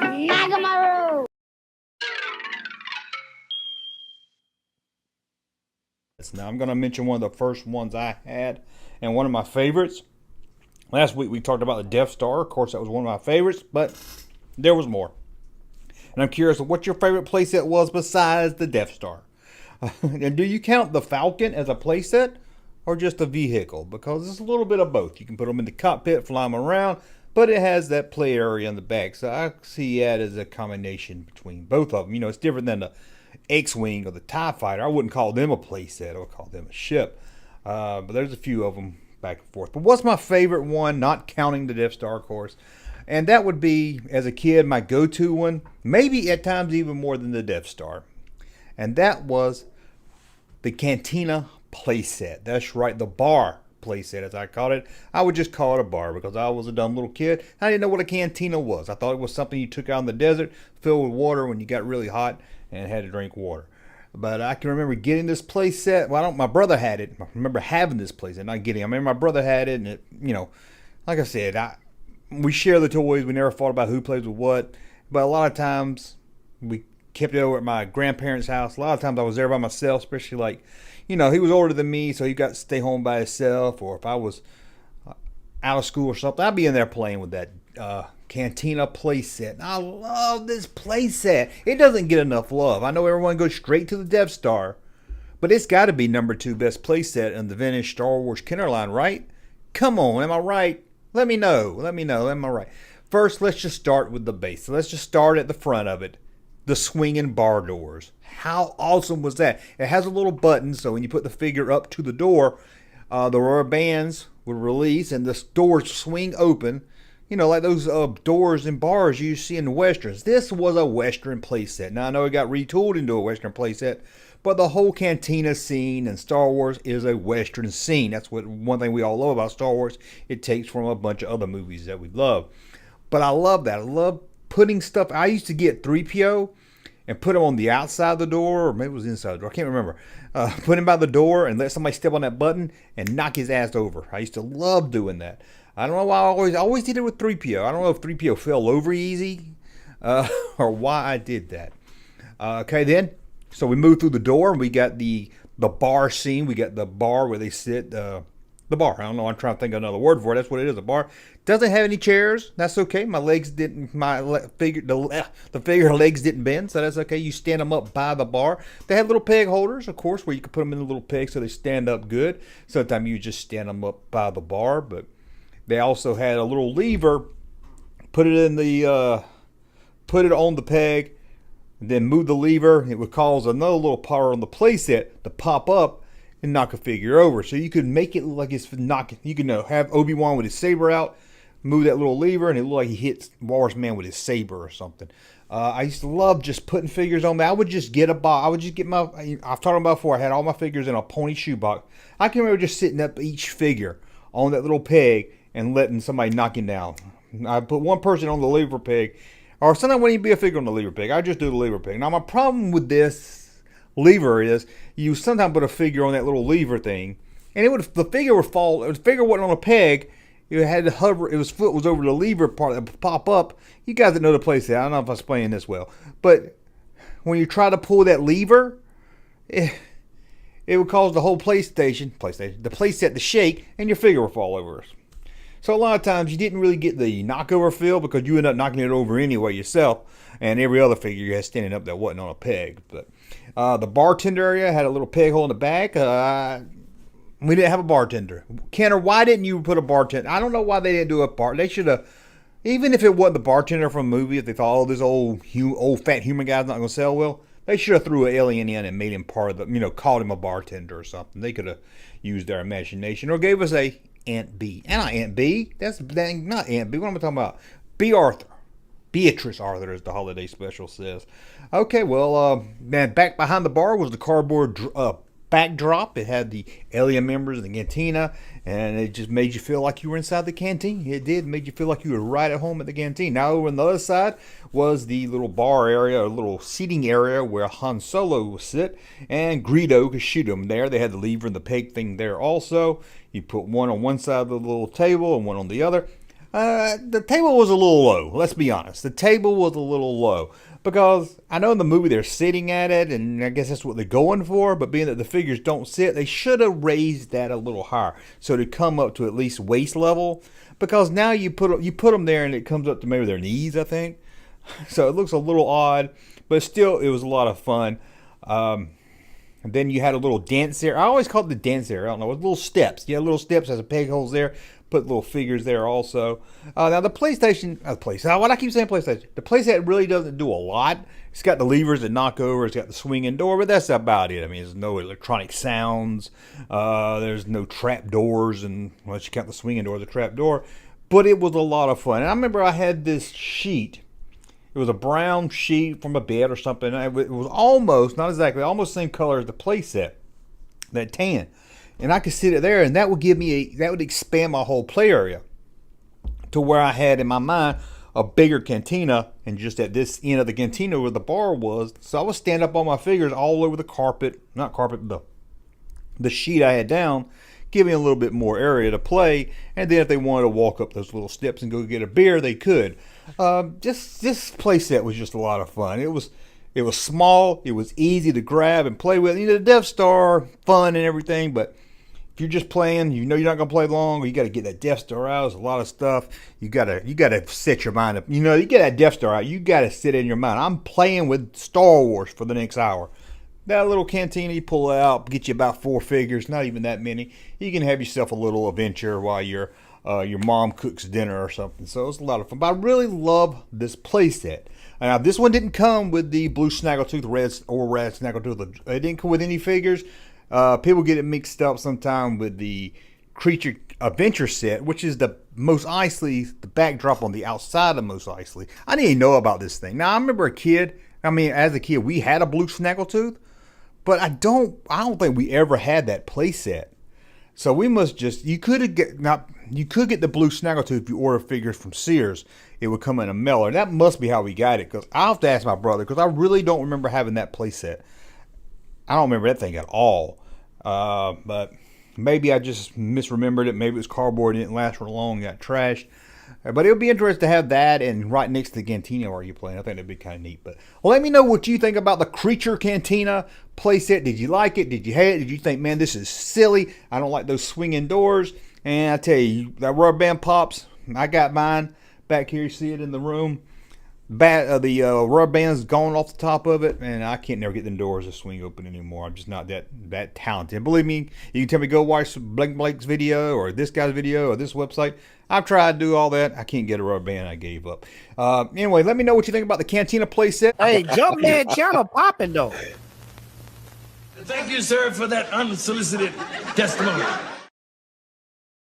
Nagamaru. Now I'm going to mention one of the first ones I had and one of my favorites. Last week we talked about the Death Star. Of course, that was one of my favorites, but there was more. And I'm curious what your favorite playset was besides the Death Star. And do you count the Falcon as a playset or just a vehicle? Because it's a little bit of both. You can put them in the cockpit, fly them around, but it has that play area in the back. So I see that as a combination between both of them. You know, it's different than the X-Wing or the TIE Fighter. I wouldn't call them a playset. I would call them a ship. But there's a few of them back and forth. But what's my favorite one, not counting the Death Star, of course? And that would be, as a kid, my go-to one, maybe at times even more than the Death Star. And that was the Cantina playset. That's right, the bar playset, as I called it. I would just call it a bar because I was a dumb little kid. I didn't know what a cantina was. I thought it was something you took out in the desert, filled with water when you got really hot and had to drink water. But I can remember getting this playset. Well, my brother had it. I remember having this playset, not getting it. I remember my brother had it, and it, like I said, we share the toys. We never fought about who plays with what. But a lot of times we kept it over at my grandparents' house. A lot of times I was there by myself, especially he was older than me, so he got to stay home by himself. Or if I was out of school or something, I'd be in there playing with that Cantina playset. I love this playset. It doesn't get enough love. I know everyone goes straight to the Death Star, but it's got to be number 2 best playset in the vintage Star Wars Kenner line, right? Come on, am I right? Let me know. Am I right? First, let's just start with the base. So let's just start at the front of it. The swinging bar doors. How awesome was that? It has a little button, so when you put the figure up to the door, the rubber bands would release and the doors swing open. Like those doors in bars you see in the Westerns. This was a Western playset. Now, I know it got retooled into a Western playset, but the whole Cantina scene in Star Wars is a Western scene. That's one thing we all love about Star Wars. It takes from a bunch of other movies that we love. But I love that. I love putting stuff. I used to get 3PO and put him on the outside of the door, or maybe it was inside the door. I can't remember. Put him by the door and let somebody step on that button and knock his ass over. I used to love doing that. I don't know why I always did it with 3PO. I don't know if 3PO fell over easy or why I did that. Okay, then. So we moved through the door and we got the bar scene. We got the bar where they sit. The bar. I don't know. I'm trying to think of another word for it. That's what it is. A bar. Doesn't have any chairs. That's okay. My legs didn't. The figure legs didn't bend, so that's okay. You stand them up by the bar. They had little peg holders, of course, where you could put them in the little peg so they stand up good. Sometimes you just stand them up by the bar, but they also had a little lever. Put it on the peg, and then move the lever. It would cause another little power on the playset to pop up and knock a figure over. So you could make it look like it's knocking. You can have Obi-Wan with his saber out, move that little lever, and it looked like he hits Walrus Man with his saber or something. I used to love just putting figures on me. I would just get I've talked about before, I had all my figures in a pony shoebox. I can remember just sitting up each figure on that little peg and letting somebody knock him down. I put one person on the lever peg, or sometimes wouldn't even be a figure on the lever peg. I just do the lever peg. Now my problem with this lever is you sometimes put a figure on that little lever thing, and the figure would fall. If the figure wasn't on a peg, it had to hover. His foot was over the lever part that would pop up. You guys that know the playset, I don't know if I'm explaining this well, but when you try to pull that lever, it would cause the whole the playset to shake, and your figure would fall over. So a lot of times you didn't really get the knockover feel because you ended up knocking it over anyway yourself, and every other figure you had standing up that wasn't on a peg. But the bartender area had a little peg hole in the back. We didn't have a bartender. Kenner, why didn't you put a bartender? I don't know why they didn't do a bar. They should have, even if it wasn't the bartender from a movie, if they thought, oh, this old fat human guy's not going to sell well, they should have threw an alien in and made him part of the, called him a bartender or something. They could have used their imagination or gave us a Aunt B. And not Aunt B. That's dang, not Aunt B. What am I talking about? B. Arthur. Beatrice Arthur, as the holiday special says. Okay, well, man, back behind the bar was the cardboard backdrop. It had the alien members of the Cantina, and it just made you feel like you were inside the canteen. It did, made you feel like you were right at home at the canteen. Now, over on the other side was the little bar area, a little seating area where Han Solo would sit, and Greedo could shoot him there. They had the lever and the peg thing there also. You put one on one side of the little table and one on the other. The table was a little low. Let's be honest. The table was a little low because I know in the movie they're sitting at it, and I guess that's what they're going for. But being that the figures don't sit, they should have raised that a little higher so to come up to at least waist level. Because now you put them there and it comes up to maybe their knees, I think. So it looks a little odd, but still it was a lot of fun. And then you had a little dance area. I always called it the dance area. I don't know. With little steps. You had little steps, has a peg holes there. Put little figures there also. Now the PlayStation, what I keep saying PlayStation. The Playset really doesn't do a lot. It's got the levers that knock over. It's got the swinging door, but that's about it. I mean, there's no electronic sounds. There's no trap doors, and unless you count the swinging door, the trap door. But it was a lot of fun. And I remember I had this sheet. It was a brown sheet from a bed or something. It was almost, not exactly, almost the same color as the Playset, that tan. And I could sit it there, and that would give me that would expand my whole play area to where I had in my mind a bigger cantina, and just at this end of the cantina where the bar was. So I would stand up on my figures all over the carpet, not carpet, the sheet I had down, giving a little bit more area to play. And then if they wanted to walk up those little steps and go get a beer, they could. This play set was just a lot of fun. It was small, it was easy to grab and play with. You know, the Death Star, fun and everything, but if you're just playing, you know you're not gonna play long, or you got to get that Death Star out. There's a lot of stuff. You gotta set your mind up. You know, you get that Death Star out, you gotta sit in your mind. I'm playing with Star Wars for the next hour. That little cantina, you pull it out, get you about 4 figures, not even that many. You can have yourself a little adventure while your mom cooks dinner or something. So it's a lot of fun. But I really love this playset. Now, this one didn't come with the blue snaggletooth, red snaggletooth. It didn't come with any figures. People get it mixed up sometime with the Creature Adventure set, which is the Mos Eisley, the backdrop on the outside of Mos Eisley. I didn't even know about this thing. Now, I remember as a kid, we had a blue snaggletooth, but I don't think we ever had that playset. So we must just, you could get the blue snaggletooth if you order figures from Sears. It would come in a mailer. That must be how we got it, because I'll have to ask my brother, because I really don't remember having that playset. I don't remember that thing at all. But maybe I just misremembered it. Maybe it was cardboard, it didn't last for long, got trashed. But it would be interesting to have that and right next to the Cantina where you're playing. I think that'd be kind of neat. But let me know what you think about the Creature Cantina playset. Did you like it? Did you hate it? Did you think, man, this is silly? I don't like those swinging doors. And I tell you, that rubber band pops. I got mine back here. You see it in the room. The rubber band's gone off the top of it, and I can't never get the doors to swing open anymore. I'm just not that talented. Believe me, you can tell me go watch Blake's video or this guy's video or this website. I've tried to do all that. I can't get a rubber band. I gave up. Anyway, let me know what you think about the Cantina playset. Hey, Junkman channel popping though. Thank you, sir, for that unsolicited testimony.